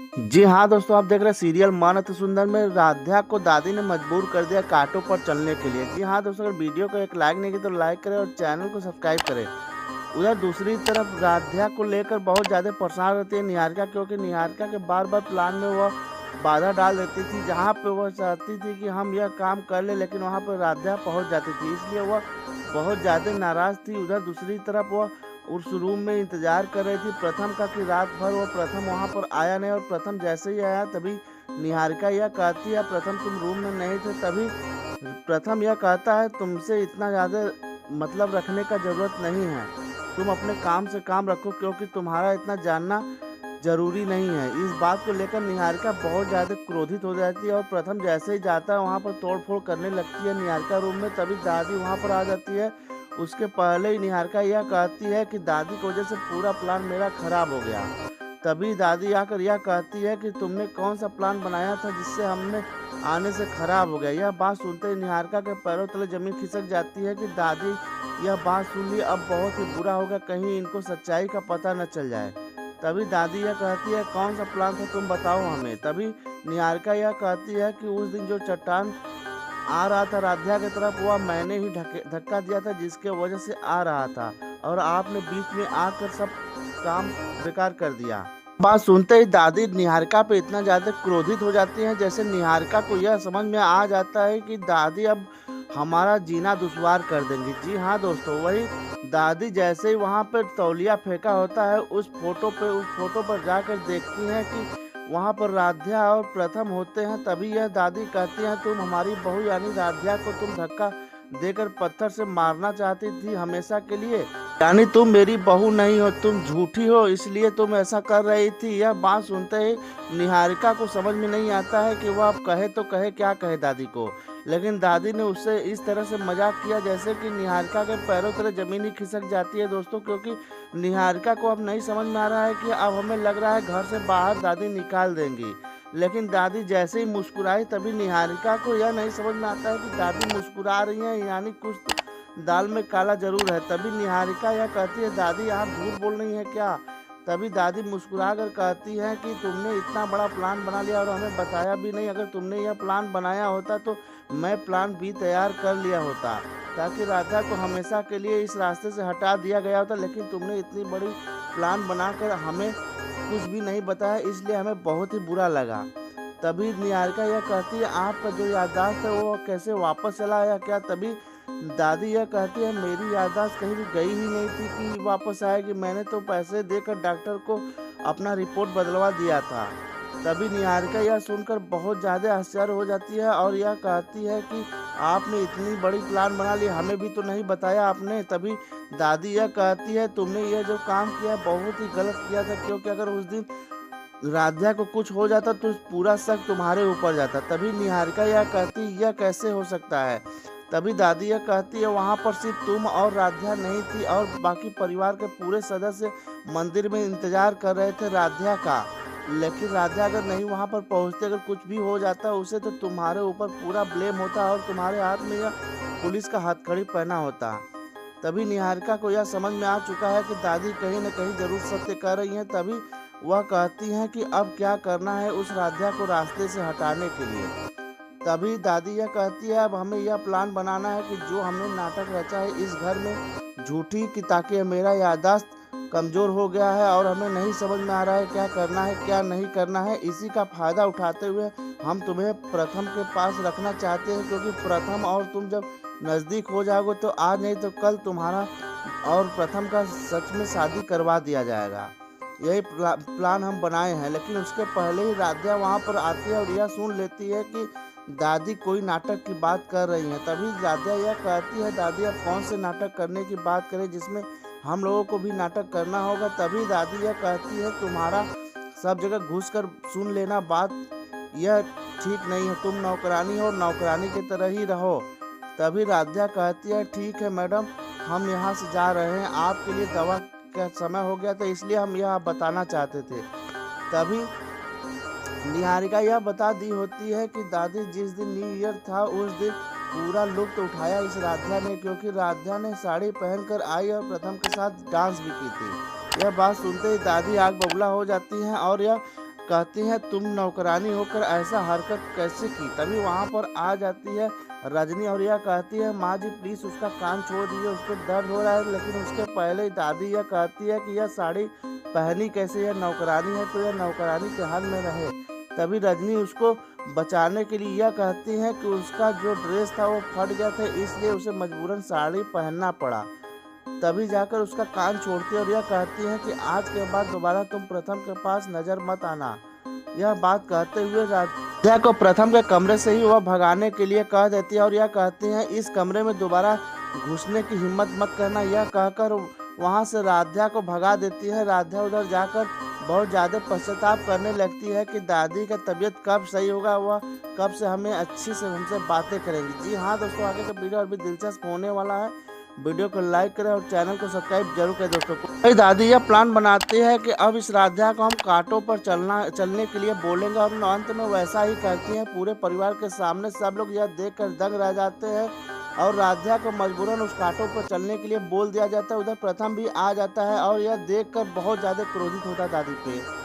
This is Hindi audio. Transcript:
जी हाँ दोस्तों, आप देख रहे हैं सीरियल मन अति सुंदर में राधा को दादी ने मजबूर कर दिया कांटों पर चलने के लिए। जी हाँ दोस्तों, अगर वीडियो को एक लाइक नहीं किया तो लाइक करें और चैनल को सब्सक्राइब करें। उधर दूसरी तरफ राधा को लेकर बहुत ज़्यादा परेशान रहती है निहारिका, क्योंकि निहारिका के बार बार प्लान में वह बाधा डाल देती थी। जहाँ पे वह चाहती थी कि हम यह काम कर ले, लेकिन वहाँ पर राधा पहुँच जाती थी, इसलिए वह बहुत ज़्यादा नाराज़ थी। उधर दूसरी तरफ वह उस रूम में इंतजार कर रही थी प्रथम का कि रात भर वो प्रथम वहाँ पर आया नहीं, और प्रथम जैसे ही आया तभी निहारिका यह कहती है प्रथम तुम रूम में नहीं थे। तभी प्रथम यह कहता है तुमसे इतना ज़्यादा मतलब रखने का ज़रूरत नहीं है, तुम अपने काम से काम रखो, क्योंकि तुम्हारा इतना जानना ज़रूरी नहीं है। इस बात को लेकर निहारिका बहुत ज़्यादा क्रोधित हो जाती है और प्रथम जैसे ही जाता है वहाँ पर तोड़-फोड़ करने लगती है निहारिका रूम में। तभी दादी वहाँ पर आ जाती है। उसके पहले ही निहारिका यह कहती है कि दादी की वजह से पूरा प्लान मेरा खराब हो गया। तभी दादी आकर यह कहती है कि तुमने कौन-सा प्लान बनाया था जिससे हमने आने से खराब हो गया। यह बात सुनते ही निहारिका के पैरों तले ज़मीन खिसक जाती है कि दादी यह बात सुन ली, अब बहुत ही बुरा होगा, कहीं इनको सच्चाई का पता न चल जाए। तभी दादी यह कहती है कौन सा प्लान था तुम बताओ हमें। तभी निहारिका यह कहती है कि उस दिन जो चट्टान आ रहा था राध्या की तरफ वह मैंने ही धक्का दिया था, जिसके वजह से आ रहा था, और आपने बीच में आकर सब काम बेकार कर दिया। बात सुनते ही दादी निहारिका पे इतना ज्यादा क्रोधित हो जाती हैं जैसे निहारिका को यह समझ में आ जाता है कि दादी अब हमारा जीना दुश्वार कर देंगी। जी हाँ दोस्तों, वही दादी जैसे ही वहाँ पर तौलिया फेंका होता है उस फोटो पर जाकर देखती हैं कि वहाँ पर राध्या और प्रथम होते हैं। तभी यह दादी कहती हैं तुम हमारी बहू यानी राध्या को तुम धक्का देकर पत्थर से मारना चाहती थी हमेशा के लिए, यानी तुम मेरी बहू नहीं हो, तुम झूठी हो, इसलिए तुम ऐसा कर रही थी। यह बात सुनते ही निहारिका को समझ में नहीं आता है कि वह अब कहे तो कहे क्या कहे दादी को, लेकिन दादी ने उससे इस तरह से मजाक किया जैसे कि निहारिका के पैरों तले जमीन ही खिसक जाती है दोस्तों, क्योंकि निहारिका को अब नहीं समझ में आ रहा है कि अब हमें लग रहा है घर से बाहर दादी निकाल देंगी। लेकिन दादी जैसे ही मुस्कुराई तभी निहारिका को यह नहीं समझ में आता है कि दादी मुस्कुरा रही हैं, यानी कुछ तो दाल में काला जरूर है। तभी निहारिका यह कहती है दादी आप झूठ बोल रही हैं क्या। तभी दादी मुस्कुरा कर कहती है कि तुमने इतना बड़ा प्लान बना लिया और हमें बताया भी नहीं। अगर तुमने यह प्लान बनाया होता तो मैं प्लान बी तैयार कर लिया होता, ताकि राधा को हमेशा के लिए इस रास्ते से हटा दिया गया होता, लेकिन तुमने इतनी बड़ी प्लान बनाकर हमें कुछ भी नहीं बताया, इसलिए हमें बहुत ही बुरा लगा। तभी निहारिका यह कहती है आपका जो याददाश्त है वो कैसे वापस चला आया क्या। तभी दादी यह कहती है मेरी याददाश्त कहीं भी गई ही नहीं थी कि वापस आएगी, मैंने तो पैसे देकर डॉक्टर को अपना रिपोर्ट बदलवा दिया था। तभी निहारिका यह सुनकर बहुत ज़्यादा आश्चर्य हो जाती है और यह कहती है कि आपने इतनी बड़ी प्लान बना ली, हमें भी तो नहीं बताया आपने। तभी दादी यह कहती है तुमने यह जो काम किया बहुत ही गलत किया था, क्योंकि अगर उस दिन राधा को कुछ हो जाता तो पूरा शक तुम्हारे ऊपर जाता। तभी निहारिका यह कहती यह कैसे हो सकता है। तभी दादी यह कहती है वहाँ पर सिर्फ तुम और राधा नहीं थी, और बाकी परिवार के पूरे सदस्य मंदिर में इंतजार कर रहे थे राधा का, लेकिन राधा अगर नहीं वहाँ पर पहुँचते, अगर कुछ भी हो जाता उसे तो तुम्हारे ऊपर पूरा ब्लेम होता और तुम्हारे हाथ में यह पुलिस का हथकड़ी पहना होता। तभी निहारिका को यह समझ में आ चुका है कि दादी कहीं न कहीं जरूर सत्य कह रही हैं। तभी वह कहती हैं कि अब क्या करना है उस राधा को रास्ते से हटाने के लिए। तभी दादी यह कहती है अब हमें यह प्लान बनाना है कि जो हमने नाटक रचा है इस घर में झूठी की, ताकि मेरा याददाश्त कमज़ोर हो गया है और हमें नहीं समझ में आ रहा है क्या करना है क्या नहीं करना है। इसी का फ़ायदा उठाते हुए हम तुम्हें प्रथम के पास रखना चाहते हैं, क्योंकि प्रथम और तुम जब नज़दीक हो जाओगे तो आज नहीं तो कल तुम्हारा और प्रथम का सच में शादी करवा दिया जाएगा। यही प्लान हम बनाए हैं। लेकिन उसके पहले ही राधा वहाँ पर आती है और यह सुन लेती है कि दादी कोई नाटक की बात कर रही हैं। तभी राधा यह कहती है दादी अब कौन से नाटक करने की बात करें जिसमें हम लोगों को भी नाटक करना होगा। तभी दादी यह कहती है तुम्हारा सब जगह घुस कर सुन लेना बात यह ठीक नहीं है, तुम नौकरानी हो और नौकरानी की तरह ही रहो। तभी राधा कहती है ठीक है मैडम, हम यहाँ से जा रहे हैं, आपके लिए दवा का समय हो गया था इसलिए हम यह बताना चाहते थे। तभी निहारिका यह बता दी होती है कि दादी जिस दिन न्यू ईयर था उस दिन पूरा लुत्फ उठाया इस राधा ने, क्योंकि राधा ने साड़ी पहनकर आई और प्रथम के साथ डांस भी की थी। यह बात सुनते ही दादी आग बबूला हो जाती हैं और यह कहती हैं तुम नौकरानी होकर ऐसा हरकत कैसे की। तभी वहाँ पर आ जाती है रजनी और यह कहती है माँ जी प्लीज़ उसका कान छोड़ दीजिए, उसको दर्द हो रहा है। लेकिन उसके पहले दादी यह कहती है कि यह साड़ी पहनी कैसे, यह नौकरानी है तो यह नौकरानी के हाल में रहे। तभी रजनी उसको बचाने के लिए यह कहती है कि उसका जो ड्रेस था वो फट गया था, इसलिए उसे मजबूरन साड़ी पहनना पड़ा। तभी जाकर उसका कान छोड़ती है और यह कहती है कि आज के बाद दोबारा तुम प्रथम के पास नजर मत आना। यह बात कहते हुए राधा को प्रथम के कमरे से ही वह भगाने के लिए कह देती है और यह कहती है इस कमरे में दोबारा घुसने की हिम्मत मत करना। यह कहकर वहां से राधा को भगा देती है। राधा उधर जाकर बहुत ज़्यादा पश्चाताप करने लगती है कि दादी का तबीयत कब सही होगा, वह कब से हमें अच्छी से हमसे बातें करेंगी। जी हाँ दोस्तों, आगे का वीडियो और भी दिलचस्प होने वाला है। वीडियो को लाइक करें और चैनल को सब्सक्राइब जरूर करें दोस्तों। दादी यह प्लान बनाती है कि अब इस राधा को हम कांटों पर चलने के लिए बोलेंगे और अंत में वैसा ही करती हैं। पूरे परिवार के सामने सब लोग यह देखकर दंग रह जाते हैं और राधा को मजबूरन उस कांटों पर चलने के लिए बोल दिया जाता है। उधर प्रथम भी आ जाता है और यह देखकर बहुत ज़्यादा क्रोधित होता है दादी पे।